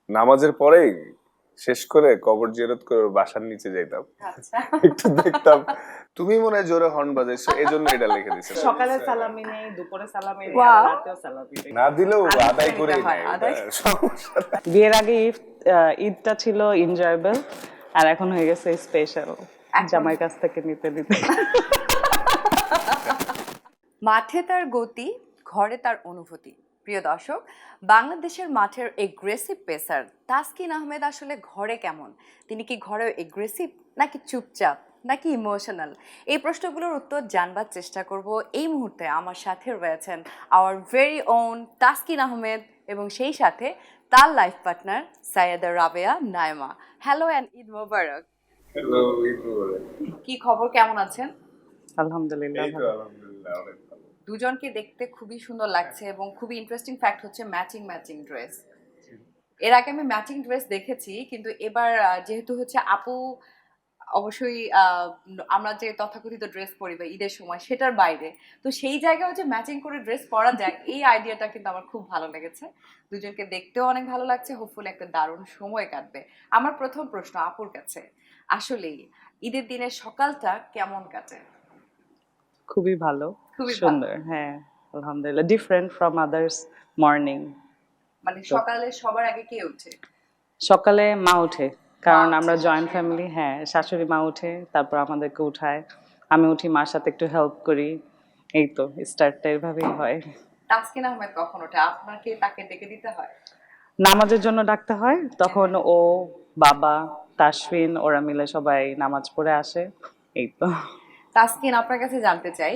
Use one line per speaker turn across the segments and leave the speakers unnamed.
নামাজের পরেই শেষ করে কবর জিয়ারত করে ওর বাসার নিচে যাইতাম,
আচ্ছা।
একটু দেখতাম। তুমি মনে হয় জোরে হর্ন বাজাইছো, এজন্য এটা লিখে দিছে।
সকালে সালামি নেই, দুপুরে সালামি নেই,
Wow.
আর রাতেও সালামি নেই।
না দিলেও
আদায়
আদায়
করে
করে
নিতে হয়,
নেয়,
আদায়।
সমস্যা নাই।
বিয়ের আগে ঈদটা ছিল এনজয়েবল, আর এখন হয়ে গেছে স্পেশাল জামাইয়ের কাছ থেকে নিতে নিতে।
মাঠে তার গতি, ঘরে তার অনুভূতি। প্রিয় দর্শক, বাংলাদেশের মাঠের এগ্রেসিভ পেসার তাসকিন আহমেদ আসলে ঘরে কেমন? তিনি কি ঘরেও এগ্রেসিভ, নাকি চুপচাপ, নাকি ইমোশনাল? এই প্রশ্নগুলোর উত্তর জানবার চেষ্টা করব। এই মুহূর্তে আমার সাথে রয়েছেন our very own Taskin Ahmed এবং সেই সাথে তার life partner Sayeda Rabeya Nayma. Hello and Eid Mubarak.
Hello, Eid Mubarak.
কি খবর, কেমন আছেন?
আলহামদুলিল্লাহ
এই তো
ভালো।
আলহামদুলিল্লাহ অনেক ভালো।
দুজনকে দেখতে খুবই সুন্দর লাগছে এবং খুবই ইন্টারেস্টিং ফ্যাক্ট হচ্ছে ম্যাচিং ম্যাচিং ড্রেস। এর আগে আমি ম্যাচিং ড্রেস দেখেছি, কিন্তু এবার যেহেতু হচ্ছে আপু অবশ্যই আমরা যে তথাকথিত ড্রেস পরি বা ঈদের সময় সেটার বাইরে, তো সেই জায়গায় হচ্ছে ম্যাচিং করে ড্রেস পরা যায়, এই আইডিয়াটা কিন্তু আমার খুব ভালো লেগেছে। দুজনকে দেখতেও অনেক ভালো লাগছে, হোপফুলি একটা দারুণ সময় কাটবে। আমার প্রথম প্রশ্ন আপুর কাছে, আসলেই ঈদের দিনের সকালটা কেমন কাটে?
খুবই ভালো,
খুবই ভালো।
সুন্দর। হ্যাঁ, আলহামদুলিল্লাহ, ডিফারেন্ট ফ্রম আদার্স মর্নিং।
মানে সকালে সবার আগে কে ওঠে?
সকালে মা ওঠে, কারণ
মা
আমরা
ওঠে,
জয়েন্ট
শাশুড়ি
ফ্যামিলি। হ্যাঁ, শাশুড়ি মা ওঠে, তারপর আমাদেরকে উঠায়, আমি উঠি, মার সাথে একটু হেল্প করি। এই তো স্টার্টটা এভাবেই হয়।
তাসকিন আহমেদ কখন ওঠে? আপনাকে তাকে ডেকে দিতে হয়?
নামাজের জন্য ডাকতে হয়, তখন ও, বাবা, তাসফিন ওরা মিলে সবাই নামাজ পড়ে আসে। এই তো।
তাসকিন, আপনার কাছে জানতে চাই,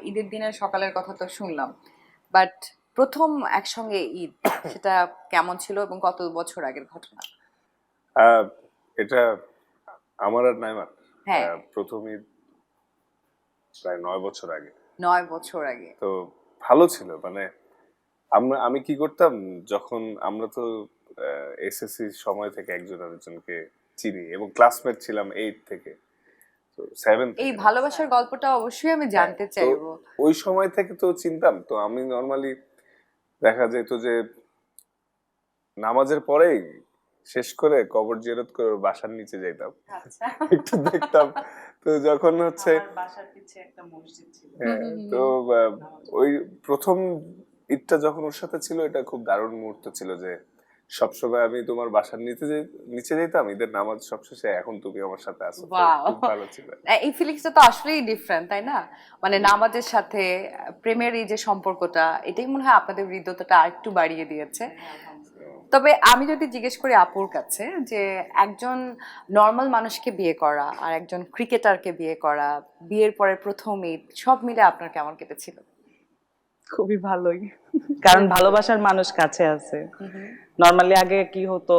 ঈদের দিনের সকালের কথা তো শুনলাম, বাট প্রথম একসঙ্গে ঈদ সেটা কেমন ছিল এবং কত বছর আগের ঘটনা?
আহ, এটা আমার আর নাইমার
হ্যাঁ।
প্রথম ঈদ প্রায় 9 বছর আগে।
9 বছর আগে।
তো ভালো ছিল, মানে আমি কি করতাম, যখন আমরা তো এসএসসি সময় থেকে একজন আরেকজনকে চিনি এবং ক্লাসমেট ছিলাম 8 থেকে, তো 7
এই
থেকে।
ভালোবাসার গল্পটা অবশ্যই আমি জানতে
তো
চাইবো।
ওই সময় থেকে তো চিনতাম। তো আমি নর্মালি দেখা যেত যে নামাজের পরেই শেষ করে কবর জিয়ারত করে ওর বাসার নিচে যাইতাম,
আচ্ছা।
একটু দেখতাম। তো যখন হচ্ছে
আমার বাসার পিছে একটা মসজিদ ছিল।
হ্যাঁ, তো ওই প্রথম ঈদটা যখন ওর সাথে ছিল, এটা খুব দারুণ মুহূর্ত ছিল যে সবসময় আমি তোমার বাসার নিচে যেতাম ঈদের নামাজ সবশেষে, এখন তুমি আমার সাথে আছো। তো
Wow.
খুব ভালো ছিল।
এই ফিলিংসটা তো আসলেই ডিফারেন্ট, তাই না? মানে নামাজের সাথে প্রেমের এই যে সম্পর্কটা, এটাই মনে হয় আপনাদের হৃদ্যতাটা আরেকটু বাড়িয়ে দিয়েছে। তবে আমি যদি জিজ্ঞেস করি আপুর কাছে যে একজন নর্মাল মানুষকে বিয়ে করা আর একজন ক্রিকেটারকে বিয়ে করা, বিয়ের পরে প্রথম ঈদ, সব মিলে আপনার কেমন কেটেছিল?
খুবই ভালোই, কারণ ভালোবাসার মানুষ কাছে আছে। নর্মালি আগে কি হতো,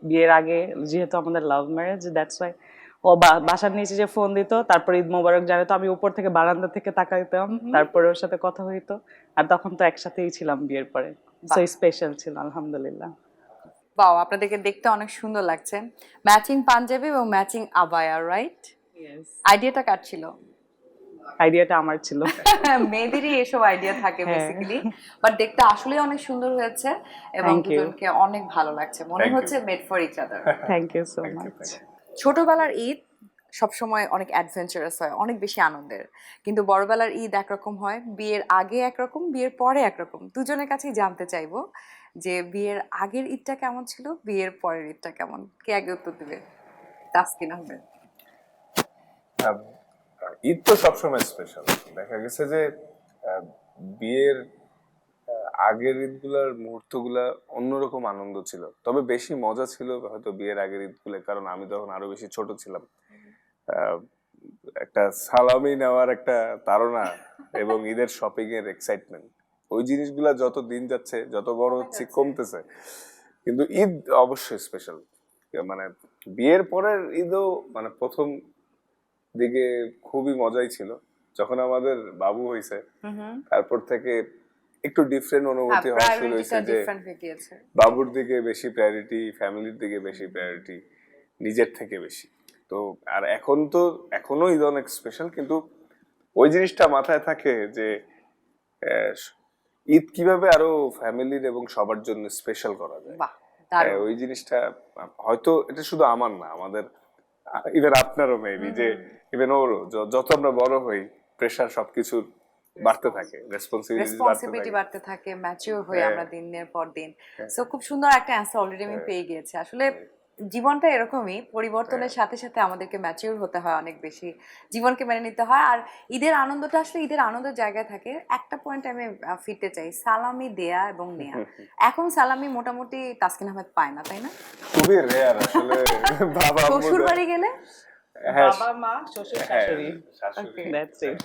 বিয়ের আগে যেহেতু আমাদের লাভ ম্যারেজ, দ্যাটস ওয়াই ও বাসার নিচে যে ফোন দিত, তারপর ঈদ মোবারক জানাতো, আমি উপর থেকে বারান্দা থেকে তাকাইতাম, তারপরে ওর সাথে কথা হইতো, আর তখন তো একসাথেই ছিলাম বিয়ের পরে। সো স্পেশাল ছিল, আলহামদুলিল্লাহ।
বাও, আপনাদেরকে দেখতে অনেক সুন্দর লাগছে। ম্যাচিং পাঞ্জাবি এবং ম্যাচিং আবায়া, রাইট? আইডিয়াটা কার ছিল?
আইডিয়াটা আমার ছিল।
মেয়েদেরই এসব আইডিয়া থাকে
হ্যাঁ।
বেসিক্যালি, বাট দেখতে আসলে অনেক সুন্দর হয়েছে এবং
Thank you.
দুজনকে অনেক ভালো লাগছে, মনে
Thank you.
হচ্ছে made for each other.
Thank you so
Thank you,
much.
thank you.
ছোটবেলার ঈদ সবসময় অনেক অ্যাডভেঞ্চারাস হয়, অনেক বেশি আনন্দের, কিন্তু বড়বেলার ঈদ একরকম হয়, বিয়ের আগে একরকম, বিয়ের পরে একরকম। দুজনের কাছেই জানতে চাইবো যে বিয়ের আগের ঈদটা কেমন ছিল, বিয়ের পরের ঈদটা কেমন। কে আগে উত্তর দিবে? তাসকিন আহমেদ।
আহ, ঈদ তো সবসময় স্পেশাল। দেখা গেছে যে আহ, বিয়ের আগের ঈদগুলার মুহূর্তগুলা অন্যরকম আনন্দ ছিল, তবে বেশি মজা ছিল হয়তো বিয়ের আগের ঈদগুলো, কারণ আমি তখন আরো বেশি ছোট ছিলাম। আহ, একটা সালামি নেওয়ার একটা তাড়না এবং ঈদের শপিং এর এক্সাইটমেন্ট, ওই জিনিসগুলা যত দিন যাচ্ছে, যত বড় হচ্ছে, কমতেছে। কিন্তু ঈদ অবশ্যই স্পেশাল। মানে বিয়ের পরের ঈদও, মানে প্রথম দিকে খুবই মজাই ছিল। যখন আমাদের বাবু হইছে, তারপর থেকে একটু ডিফারেন্ট অনুভূতি হওয়া শুরু হয়েছে যে
ডিফারেন্ট হয়ে গিয়েছে।
বাবুর দিকে বেশি প্রায়োরিটি, ফ্যামিলির দিকে বেশি প্রায়োরিটি, নিজের থেকে বেশি। তো আর এখন তো এখনো ঈদ অনেক স্পেশাল, কিন্তু ওই জিনিসটা মাথায় থাকে যে আহ, ঈদ কিভাবে আরো ফ্যামিলির এবং সবার জন্য স্পেশাল করা যায়।
বাহ, দারুণ।
ওই জিনিসটা হয়তো এটা শুধু আমার না, আমাদের ইভেন আপনারও মেবি, যে ইভেন ওরও যত আমরা বড় হই প্রেশার সবকিছুর বাড়তে থাকে, রেসপন্সিবিলিটি বাড়তে
রেসপন্সিবিলিটি
থাকে।
বাড়তে থাকে, ম্যাচিওর হই
হ্যাঁ।
আমরা দিনের পর দিন। সো খুব সুন্দর একটা অ্যান্সার অলরেডি আমি পেয়ে গিয়েছি। আসলে জীবনটা এরকমই, পরিবর্তনের সাথে সাথে আমাদেরকে ম্যাচিওর হতে হয় অনেক বেশি, জীবনকে মেনে নিতে হয়। আর ঈদের আনন্দটা আসলে ঈদের আনন্দের জায়গায় থাকে। একটা পয়েন্ট আমি ফিরতে চাই, সালামি দেয়া এবং নেয়া। এখন সালামি মোটামুটি তাসকিন আহমেদ পায় না, তাই না?
খুবই রেয়ার আসলে। বাবা আম্মু
শ্বশুর বাড়ি গেলে
হ্যাঁ,
বাবা মা শ্বশুর
হ্যাঁ,
শাশুড়ি,
শাশুড়ি।
That's it.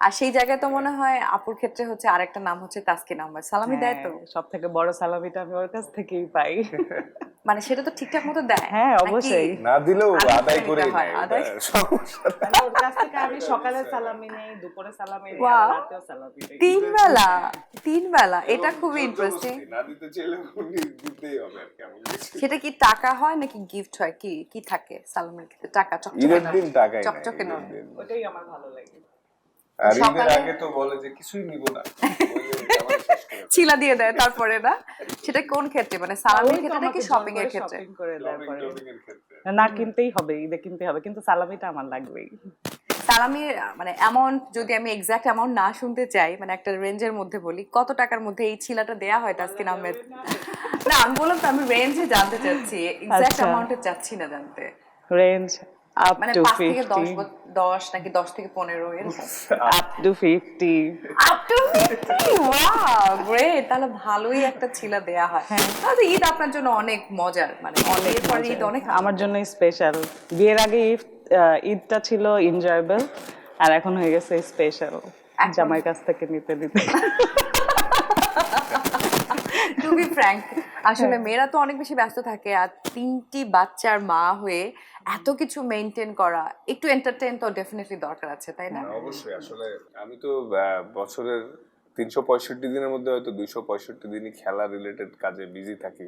আর সেই জায়গায় তো মনে হয় আপুর ক্ষেত্রে হচ্ছে আরেকটা নাম হচ্ছে তাসকিন আহমেদ, সালামি দেয় তো?
সব থেকে বড় সালামিটা আমি ওর কাছ থেকেই পাই।
মানে সেটা তো ঠিকঠাক মতো দেয়?
হ্যাঁ,
নাকি
অবশ্যই।
না দিলেও
আদায়
আদায়
করে
করে
নিতে হয়,
নেয়,
আদায়?
এটা সমস্যা না।
মানে ওর কাছ থেকে আমি সকালে সালামি নেই, দুপুরে সালামি নেই,
Wow.
আর রাতেও সালামি নেই।
তিন বেলা, এটা খুবই ইন্টারেস্টিং।
না দিতে চাইলে দিতেই হবে আর কি, এমন কিছু।
সেটা কি টাকা হয় নাকি গিফট হয়, কি কি থাকে সালামের ক্ষেত্রে? টাকা চকচকে
ঈদের
নয়।
দিন টাকাই
চকচকে
নাই,
নয়।
ঈদের দিন।
ওটাই আমার ভালো লাগে।
আর ঈদের
সকালে-
আগে তো বলে যে কিছুই নিব না, বলে জামাই শেষ করে দেয়।
ছিলা দিয়ে দেয় তারপরে না? সেটা কোন ক্ষেত্রে, মানে সালামের
ওই তো
ক্ষেত্রে নাকি
আমাকে জোর
শপিং এর
করে
ক্ষেত্রে?
shopping করে দেয়
Shopping
পরে।
টপিং এর ক্ষেত্রে।
না, কিনতেই হবে, ঈদে কিনতে হবে, কিন্তু সালামিটা আমার লাগবেই।
সালামির মানে অ্যামাউন্ট যদি আমি এক্সাক্ট অ্যামাউন্ট না শুনতে চাই, মানে একটা রেঞ্জের মধ্যে বলি, কত টাকার মধ্যে এই ছিলাটা দেয়া হয় তাসকিন আহমেদ? না আমি বললাম তো, আমি রেঞ্জে জানতে চাচ্ছি, এক্সাক্ট
আচ্ছা।
অ্যামাউন্টে চাচ্ছি না জানতে।
রেঞ্জ আপ
মানে
টু
5 থেকে 10
50,
দশ নাকি 10 থেকে 15 এরকম?
Up to 50।
Up to 50, wow great, তাহলে ভালোই একটা ছিলা দেয়া হয়। তাহলে ঈদ আপনার জন্য অনেক মজার, মানে অনেক পর ঈদ অনেক
আমার জন্য স্পেশাল। বিয়ের আগে ঈদটা ছিল এনজয়েবল, আর এখন হয়ে গেছে স্পেশাল,
এখন-
জামাইয়ের কাছ থেকে নিতে নিতে।
টু বি ফ্র্যাঙ্ক, আসলে মেয়েরা তো অনেক বেশি ব্যস্ত থাকে, আর 3টি বাচ্চার মা হয়ে এত কিছু মেনটেন করা, একটু এন্টারটেইন তো ডেফিনেটলি দরকার আছে, তাই না?
অবশ্যই, আসলে আমি তো বছরের 365 দিনের মধ্যে হয়তো 265 দিনই খেলা রিলেটেড কাজে বিজি থাকি,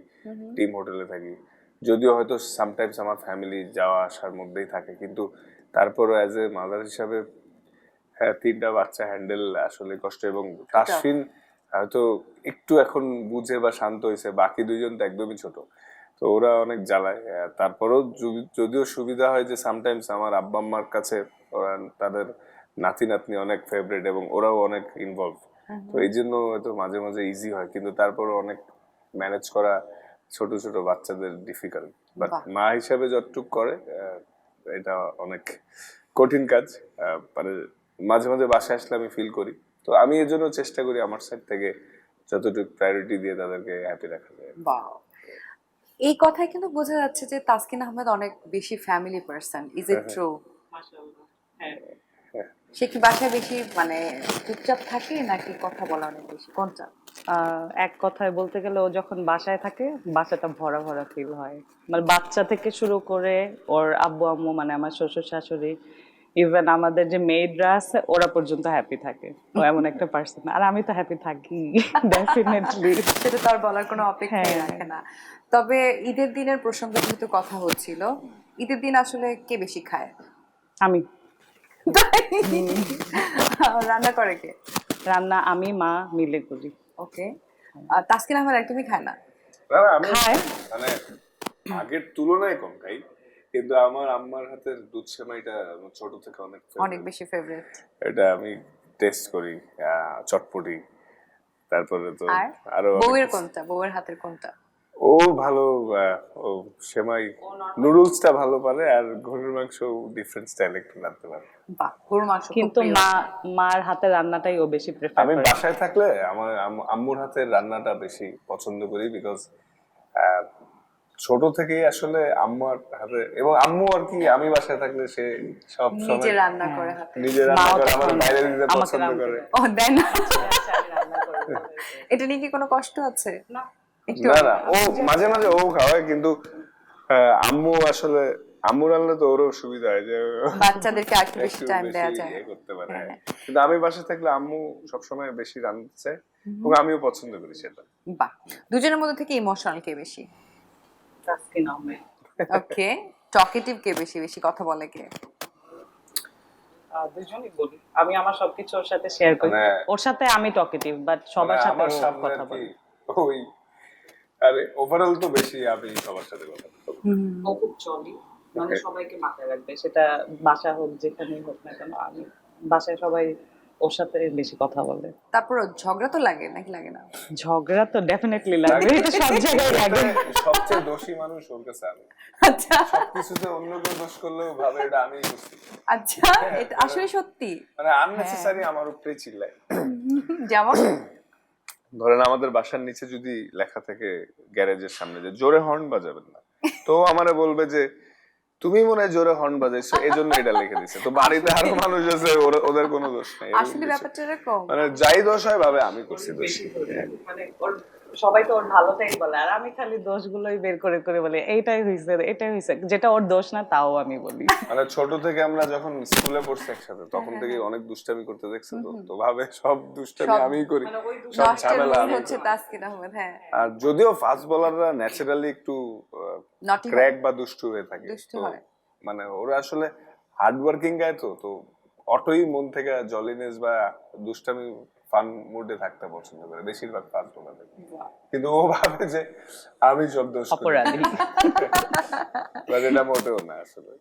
টিম হোটেলে থাকি। যদিও হয়তো সামটাইমস আমার ফ্যামিলি যাওয়া আসার মধ্যেই থাকে, কিন্তু তারপরও অ্যাজ এ মাদার হিসাবে হ্যাঁ 3টা বাচ্চা হ্যান্ডেল আসলে কষ্ট। এবং তাসফিন হয়তো একটু এখন বুঝে বা শান্ত হয়েছে, বাকি দুইজন তো একদমই ছোট, তো ওরা অনেক জ্বালায়। তারপরেও যদিও সুবিধা হয় যে সামটাইমস আমার আব্বা আম্মার কাছে ওরা তাদের নাতি নাতনি অনেক ফেভারিট এবং ওরাও অনেক ইনভলভ, তো এই জন্য হয়তো মাঝে মাঝে ইজি হয়, কিন্তু তারপরও অনেক ম্যানেজ করা ছোট ছোট বাচ্চাদের ডিফিকাল্ট। বাট
বাহ।
মা হিসাবে যতটুক করে এটা অনেক কঠিন কাজ। মানে মাঝে মাঝে বাসায় আসলে আমি ফিল করি, তো আমি এর জন্য চেষ্টা করি আমার সাইড থেকে যতটুকু প্রায়োরিটি দিয়ে তাদেরকে হ্যাপি রাখা যায়।
বাহ, এই কথায় কিন্তু বোঝা যাচ্ছে যে তাসকিন আহমেদ অনেক বেশি family person. Is it true?
মাশাআল্লাহ। হ্যাঁ।
সে কি বাসায় বেশি মানে চুপচাপ থাকে নাকি কথা বলা অনেক বেশি, কোনটা?
এক কথায় বলতে গেলে, ও যখন বাসায় থাকে বাসাটা ভরা ভরা ফিল হয়। মানে বাচ্চা থেকে শুরু করে ওর আব্বু আম্মু, মানে আমার শ্বশুর শাশুড়ি, ইভেন আমাদের যে মেয়েডরা আছে ওরা পর্যন্ত হ্যাপি থাকে। ও এমন একটা পার্সন, আর আমি তো হ্যাপি থাকি ডেফিনেটলি।
সেটা তো আর বলার কোনো অপেক্ষাই
হ্যাঁ।
রাখে না। তবে ঈদের দিনের প্রসঙ্গে যেহেতু কথা হচ্ছিল, ঈদের দিন আসলে কে বেশি খায়?
আমি।
রান্না করে কে?
রান্না আমি মা মিলে করি।
ওকে। তাসকিন আহমেদ একদমই খায় না?
না, না, আমি
খায়।
মানে আগের তুলনায় কম খাই, কিন্তু আমার আম্মার হাতের দুধ সেমাইটা আমার ছোট থেকে অনেক
অনেক
favorite।
বেশি ফেভারিট।
এটা আমি টেস্ট করি, চটপটি, তারপরে তো
আর
আরো অনেক
বউয়ের
কিছু।
কোনটা, বউয়ের হাতের কোনটা?
ও ভালো, ও সেমাই নুডলসটা ভালো পারে, আর গরুর মাংস ডিফারেন্ট স্টাইল একটু রাঁধতে পারে।
বাহ, গরুর মাংস খুব
কিন্তু
প্রিয়।
মার হাতের রান্নাটাই ও বেশি প্রেফার
আমি
করে।
বাসায় থাকলে আমার আম্মুর হাতের রান্নাটা বেশি পছন্দ করি, বিকজ ছোট থেকেই আসলে আম্মার হাতে, এবং আম্মু আর কি আমি বাসায় থাকলে সে সব
নিজে
সময়
রান্না করে হাতে।
নিজে রান্না
মাও
করে, আমার
তখন
বাইরে দিতে
আমাকে
পছন্দ
রাঁধতে
করে।
দেয়।
ও দেন না?
আমি রান্না করি।
এটা নিয়ে কি কোনো কষ্ট আছে?
না।
একটু?
না না, ও মাঝে মাঝে ও খাওয়ায়, কিন্তু আম্মু আসলে আম্মু রান্না তো ওরও সুবিধা হয় যে
বাচ্চাদেরকে একটু বেশি
একটু
টাইম
বেশি
দেওয়া যায়।
ইয়ে করতে পারে।
হ্যাঁ,
হ্যাঁ। কিন্তু আমি বাসায় থাকলে আম্মু সবসময় বেশি রাঁধতে চায়, এবং আমিও পছন্দ করি সেটা।
বাহ, দুজনের মধ্যে থেকে ইমোশনাল কে বেশি?
তাসকিন আহমেদ।
ওকে। টকেটিভ কে বেশি, বেশি কথা বলে কে?
দুজনই বলি, আমি আমার সবকিছু ওর সাথে শেয়ার করি।
মানে-
ওর সাথে আমি টকেটিভ, বাট সবার
মানে
সাথে
আমার
ও
সামনে
কথা
আর কি
বলে।
ওই আরে ওভারঅল তো বেশি আমি সবার সাথে কথা বলবো।
ও খুব জলি, মানে সবাইকে মাথায় রাখবে, সেটা বাসা হোক যেখানেই হোক না কেন। আমি বাসায় সবাই ওর সাথে বেশি কথা বলে।
তারপর ঝগড়া তো লাগে নাকি লাগে না?
ঝগড়া তো ডেফিনেটলি লাগবে, এটা সব জায়গায় লাগে।
সবচেয়ে দোষী মানুষ ওর কাছে আমি।
আচ্ছা
সবকিছুতে অন্য কেউ দোষ করলেও ভাবে এটা আমি করছি।
আচ্ছা, এটা আসলে সত্যি।
মানে আননেসেসারি আমার উপরে চিল্লায়।
যেমন
ধরেন আমাদের বাসার নিচে যদি লেখা থাকে গ্যারেজের সামনে যে জোরে হর্ন বাজাবেন না, তো আমারে বলবে যে তুমি মনে হয় জোরে হর্ন বাজাইছো এই জন্য এটা লিখে দিছে। তো বাড়িতে আরো মানুষ আছে, ওদের কোনো দোষ নাই। এরকম
আসলে
কিছু।
ব্যাপারটা এরকম।
মানে যাই দোষ হয় ভাবে আমি করছি দোষ।
বেশি করে। মানে ওর সবাই তো ওর ভালোটাই বলে, আর আমি খালি দোষগুলোই বের করে করে বলি এইটাই হইছে এটাই হইছে, যেটা ওর দোষ না তাও আমি বলি।
মানে ছোট থেকে আমরা যখন স্কুলে পড়ছি একসাথে, তখন থেকে অনেক দুষ্টামি করতে দেখছে, তো ভাবে সব দুষ্টামি
সব-
আমিই করি,
মানে ওই
সব
নষ্টের
ঝামেলা
মূল
আমি
হচ্ছে
করি।
তাসকিন আহমেদ। হ্যাঁ,
আর যদিও ফাস্ট বোলাররা ন্যাচারালি একটু
নটি
ক্র্যাক বা দুষ্টু হয়ে থাকে,
দুষ্টু
তো
হয়।
মানে ওরা আসলে হার্ড ওয়ার্কিং গায়, তো অটোই মন থেকে জলিনেস বা দুষ্টামি ফান মুডে থাকতে পছন্দ করে বেশিরভাগ ফাস্ট বোলারদের। কিন্তু ও ভাবে যে আমি সব দোষ করি,
অপরাধী।
but এটা মোটেও না আসলে।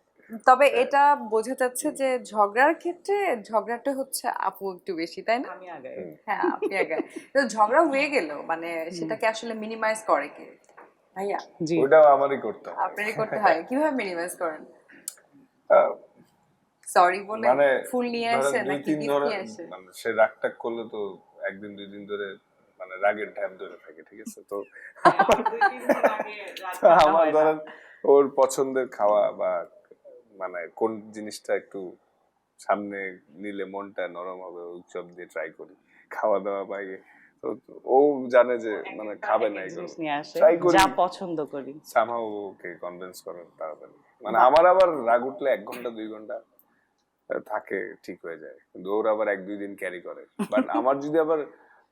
তবে এটা বোঝা যাচ্ছে যে ঝগড়ার ক্ষেত্রে ঝগড়াটা হচ্ছে আপু একটু বেশি, তাই না?
আমি আগে
হ্যাঁ, আপনি আগে। তো ঝগড়া হয়ে গেল মানে সেটাকে আসলে মিনিমাইজ করে কে? ভাইয়া,
জি
ওইটাও আমারই করতে হয়।
আপনারই করতে হয়। কিভাবে মিনিমাইজ করেন?
আহ,
সরি বলে
মানে
ফুল নিয়ে
ধরেন
আসে
2-3
নাকি গিফট
ধরে,
নিয়ে আসে?
মানে সে রাগ টাগ করলে তো একদিন 2 দিন ধরে মানে রাগের ঢ্যাপ ধরে থাকে, ঠিক আছে? তো আমার ধরেন ওর পছন্দের খাওয়া বা মানে কোন জিনিসটা একটু সামনে নিলে মনটা নরম হবে ওই সব দিয়ে ট্রাই করি, খাওয়া দাওয়া পাই। তো ও জানে যে মানে খাবে না এগুলো,
জিনিস নিয়ে আসে
ট্রাই করি
যা পছন্দ করি।
সামহাও ওকে কনভিন্স করেন তাড়াতাড়ি। মানে আমার আবার রাগ উঠলে 1 ঘন্টা 2 ঘন্টা থাকে, ঠিক হয়ে যায়, কিন্তু ওর আবার 1-2 দিন ক্যারি করে। বাট আমার যদি আবার,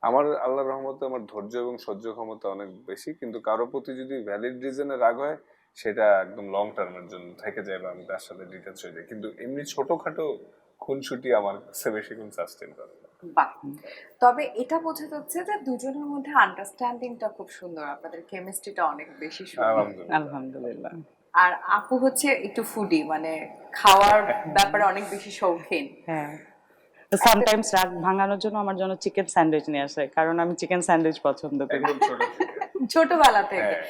আমার আল্লাহর রহমতে আমার ধৈর্য এবং সহ্য ক্ষমতা অনেক বেশি, কিন্তু কারো প্রতি যদি ভ্যালিড রিজনে রাগ হয় সেটা একদম লং টার্মের জন্য থেকে যায় বা আমি তার সাথে ডিটেলস হয়ে যায়। কিন্তু এমনি ছোটখাটো খুনসুটি আমার কাছে বেশিক্ষণ সাস্টেন করে না।
বাহ, তবে এটা বোঝা যাচ্ছে যে দুজনের মধ্যে আন্ডারস্ট্যান্ডিংটা খুব সুন্দর, আপনাদের কেমিস্ট্রিটা অনেক বেশি সুন্দর।
আলহামদুলিল্লাহ।
আলহামদুলিল্লাহ।
আর আপু হচ্ছে একটু ফুডি, মানে খাওয়ার ব্যাপারে অনেক বেশি শৌখিন।
হ্যাঁ, সামটাইমস রাগ ভাঙানোর জন্য আমার জন্য চিকেন স্যান্ডউইচ নিয়ে আসে, কারণ আমি চিকেন স্যান্ডউইচ পছন্দ করি।
একদম ছোট থেকে।
ছোটবেলা থেকে।
হ্যাঁ।